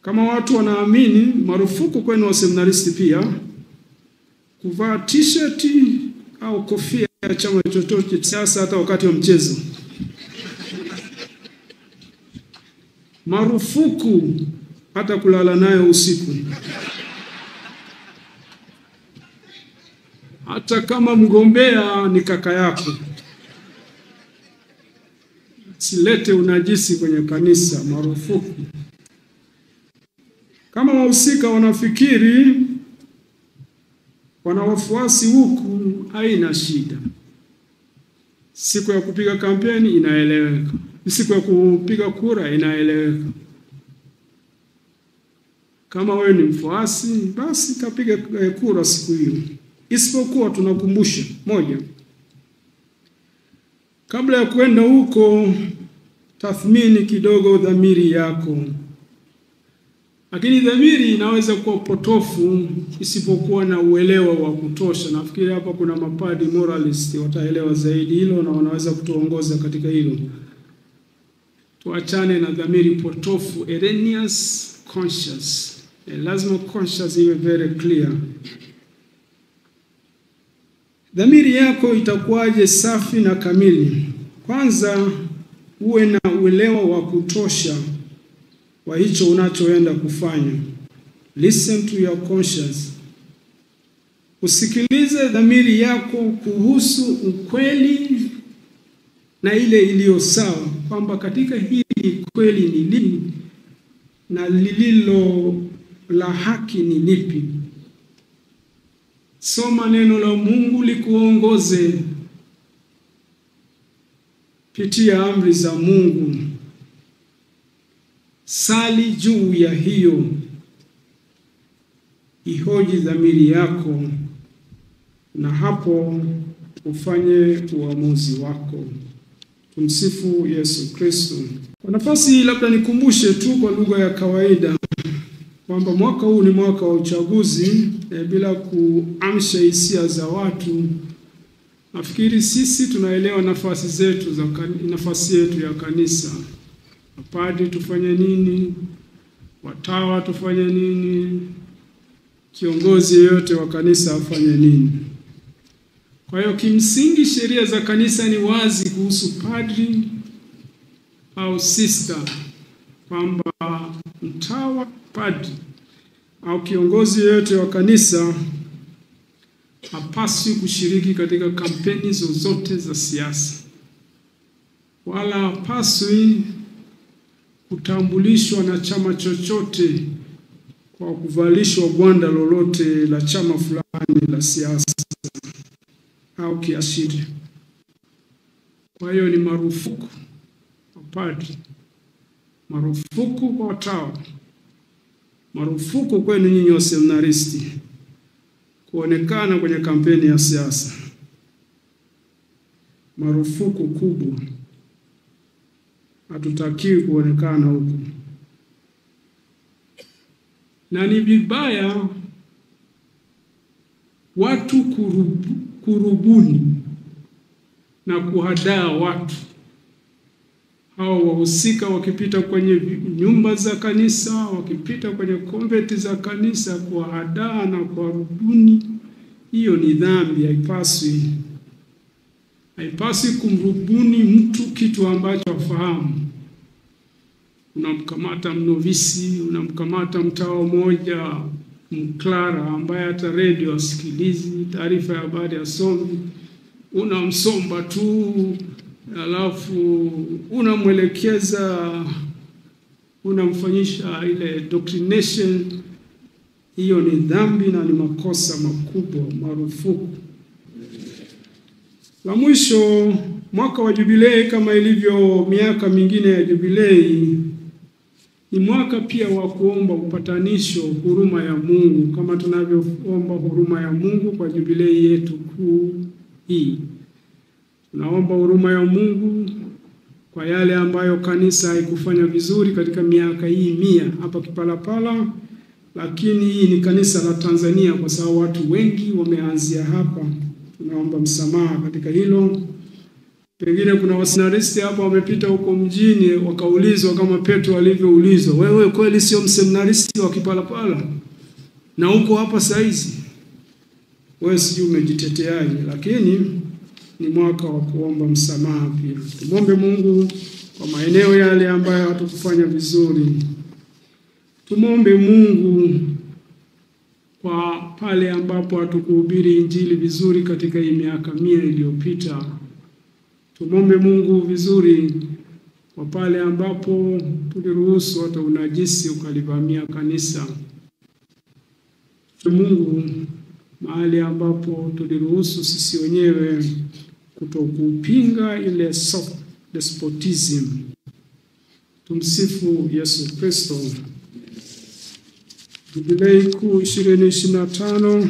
Kama watu wanaamini, marufuku kwenu waseminaristi pia kuvaa t-shirt au kofia ya chama chochote cha siasa hata wakati wa mchezo. Marufuku hata kulala nayo usiku. Hata kama mgombea ni kaka yako. Silete unajisi kwenye kanisa, marufuku. Kama wahusika wanafikiri wana wafuasi huku, haina shida. Siku ya kupiga kampeni inaeleweka. Siku ya kupiga kura inaeleweka. Kama wewe ni mfuasi, basi kapiga kura siku hiyo. Isipokuwa tunakumbusha moja, kabla ya kwenda huko, tathmini kidogo dhamiri yako. Lakini dhamiri inaweza kuwa potofu isipokuwa na uelewa wa kutosha. Nafikiri hapa kuna mapadi moralist wataelewa zaidi hilo na wanaweza kutuongoza katika hilo. Tuachane na dhamiri potofu, erroneous conscience. Lazima conscience iwe very clear. Dhamiri yako itakuwaje safi na kamili? Kwanza uwe na uelewa wa kutosha wa hicho unachoenda kufanya. Listen to your conscience. Usikilize dhamiri yako kuhusu ukweli na ile iliyo sawa, kwamba katika hili kweli ni lipi na lililo la haki ni lipi. Soma neno la Mungu likuongoze. Pitia amri za Mungu. Sali juu ya hiyo. Ihoji dhamiri yako na hapo ufanye uamuzi wako. Tumsifu Yesu Kristo. Kwa nafasi labda nikumbushe tu kwa lugha ya kawaida kwamba mwaka huu ni mwaka wa uchaguzi, bila kuamsha hisia za watu. Nafikiri sisi tunaelewa nafasi yetu ya kanisa. Mapadri tufanye nini? Watawa tufanye nini? Kiongozi yeyote wa kanisa afanye nini? Kwa hiyo kimsingi sheria za kanisa ni wazi kuhusu padri au sister, kwamba mtawa, padri au kiongozi yeyote wa kanisa hapaswi kushiriki katika kampeni zozote za siasa, wala hapaswi kutambulishwa na chama chochote kwa kuvalishwa gwanda lolote la chama fulani la siasa au kiashiria. Kwa hiyo ni marufuku kwa padri, marufuku kwa watawa, marufuku kwenu nyinyi waseminaristi kuonekana kwenye kampeni ya siasa. Marufuku kubwa. Hatutakiwi kuonekana huko. Na ni vibaya watu kurubuni na kuhadaa watu. Hao wahusika wakipita kwenye nyumba za kanisa, wakipita kwenye konventi za kanisa kuhadaa na kuwarubuni, hiyo ni dhambi. Haipaswi kumrubuni mtu kitu ambacho hafahamu. Unamkamata mnovisi, unamkamata mtawa mmoja mklara ambaye hata radio asikilizi, taarifa ya habari asomi, unamsomba tu, alafu unamwelekeza, unamfanyisha ile doctrination. Hiyo ni dhambi na ni makosa makubwa, marufuku. La mwisho, mwaka wa jubilei kama ilivyo miaka mingine ya jubilei, ni mwaka pia wa kuomba upatanisho, huruma ya Mungu, kama tunavyoomba huruma ya Mungu kwa jubilei yetu kuu hii. Tunaomba huruma ya Mungu kwa yale ambayo kanisa haikufanya vizuri katika miaka hii 100 hapa Kipalapala, lakini hii ni kanisa la Tanzania kwa sababu watu wengi wameanzia hapa. Tunaomba msamaha katika hilo. Pengine kuna waseminaristi hapa wamepita huko mjini wakaulizwa kama Petro alivyoulizwa, wewe kweli sio mseminaristi wa Kipalapala na uko hapa saizi, wewe sijui umejiteteaje? Lakini ni mwaka wa kuomba msamaha pia. Tumombe Mungu kwa maeneo yale ambayo hatukufanya vizuri. Tumombe Mungu kwa pale ambapo hatukuhubiri injili vizuri katika hii miaka 100 iliyopita. Tumombe Mungu vizuri kwa pale ambapo tuliruhusu hata unajisi ukalivamia kanisa. Mungu mahali ambapo tuliruhusu sisi wenyewe kutokupinga ile soft despotism. Tumsifu Yesu Kristo. Jubilei kuu 2025